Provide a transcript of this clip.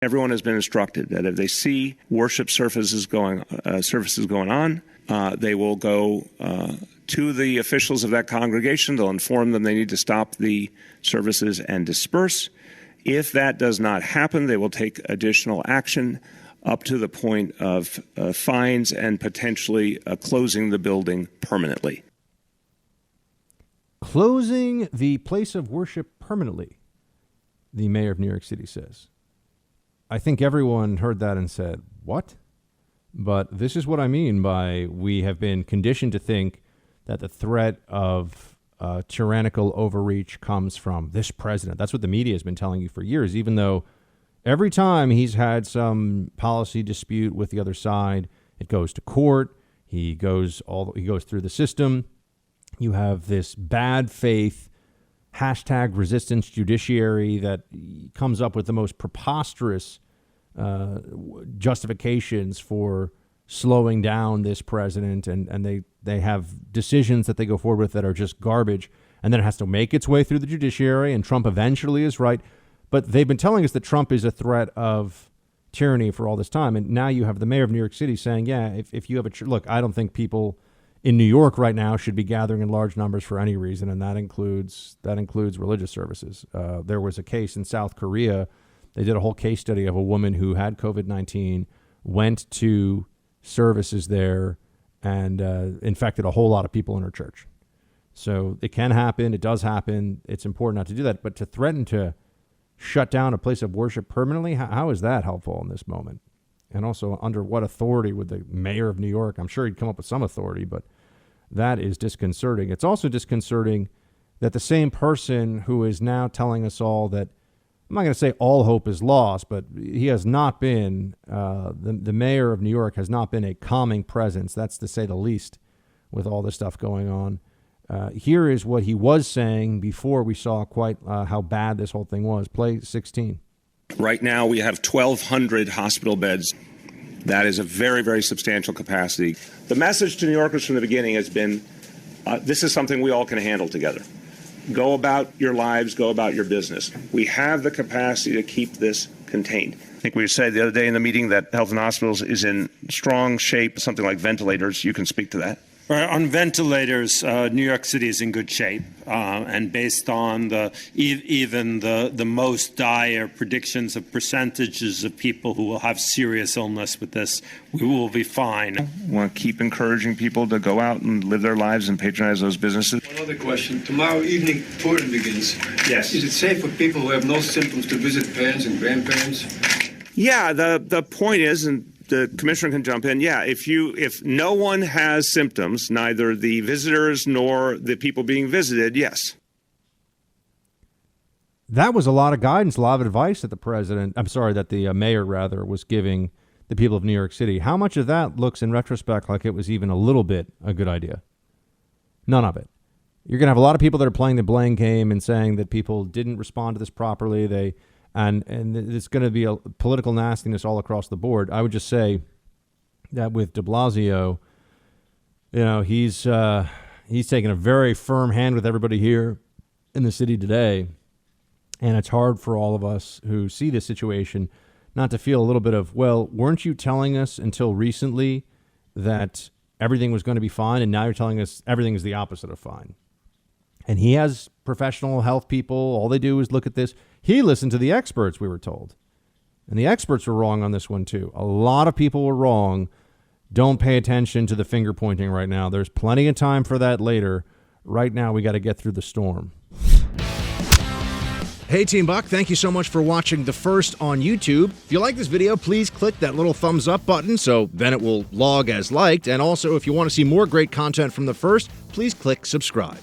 Everyone has been instructed that if they see worship services going on, they will go to the officials of that congregation. They'll inform them they need to stop the services and disperse. If that does not happen, they will take additional action up to the point of fines and potentially closing the building permanently. Closing the place of worship permanently, the mayor of New York City says. I think everyone heard that and said, what? But this is what I mean by we have been conditioned to think that the threat of tyrannical overreach comes from this president. That's what the media has been telling you for years, even though every time he's had some policy dispute with the other side, it goes to court. He goes through the system. You have this bad faith #resistance judiciary that comes up with the most preposterous justifications for slowing down this president, and they have decisions that they go forward with that are just garbage, and then it has to make its way through the judiciary, and Trump eventually is right. But they've been telling us that Trump is a threat of tyranny for all this time, and now you have the mayor of New York City saying, yeah, if you have look, I don't think people in New York right now should be gathering in large numbers for any reason, and that includes religious services. There was a case in South Korea. They did a whole case study of a woman who had COVID-19, went to services there, and infected a whole lot of people in her church. So it can happen. It does happen. It's important not to do that. But to threaten to shut down a place of worship permanently, how is that helpful in this moment? And also, under what authority would the mayor of New York? I'm sure he'd come up with some authority, but that is disconcerting. It's also disconcerting that the same person who is now telling us all that, I'm not going to say all hope is lost, but he has not been, the mayor of New York has not been a calming presence, that's to say the least, with all this stuff going on. Here is what he was saying before we saw quite how bad this whole thing was. Play 16. Right now, we have 1,200 hospital beds. That is a very, very substantial capacity. The message to New Yorkers from the beginning has been, this is something we all can handle together. Go about your lives, go about your business. We have the capacity to keep this contained. I think we said the other day in the meeting that Health and Hospitals is in strong shape, something like ventilators. You can speak to that. On ventilators, New York City is in good shape, and based on even the most dire predictions of percentages of people who will have serious illness with this, we will be fine. I want to keep encouraging people to go out and live their lives and patronize those businesses. One other question. Tomorrow evening, touring begins. Yes. Is it safe for people who have no symptoms to visit parents and grandparents? Yeah, the point is, and the commissioner can jump in. Yeah, if no one has symptoms, neither the visitors nor the people being visited, yes. That was a lot of guidance, a lot of advice that the mayor was giving the people of New York City. How much of that looks in retrospect like it was even a little bit a good idea? None of it. You're going to have a lot of people that are playing the blame game and saying that people didn't respond to this properly. And it's going to be a political nastiness all across the board. I would just say that with de Blasio, he's taken a very firm hand with everybody here in the city today. And it's hard for all of us who see this situation not to feel a little bit of, well, weren't you telling us until recently that everything was going to be fine, and now you're telling us everything is the opposite of fine? And he has professional health people. All they do is look at this. He listened to the experts, we were told. And the experts were wrong on this one, too. A lot of people were wrong. Don't pay attention to the finger pointing right now. There's plenty of time for that later. Right now, we got to get through the storm. Hey, Team Buck, thank you so much for watching The First on YouTube. If you like this video, please click that little thumbs up button so then it will log as liked. And also, if you want to see more great content from The First, please click subscribe.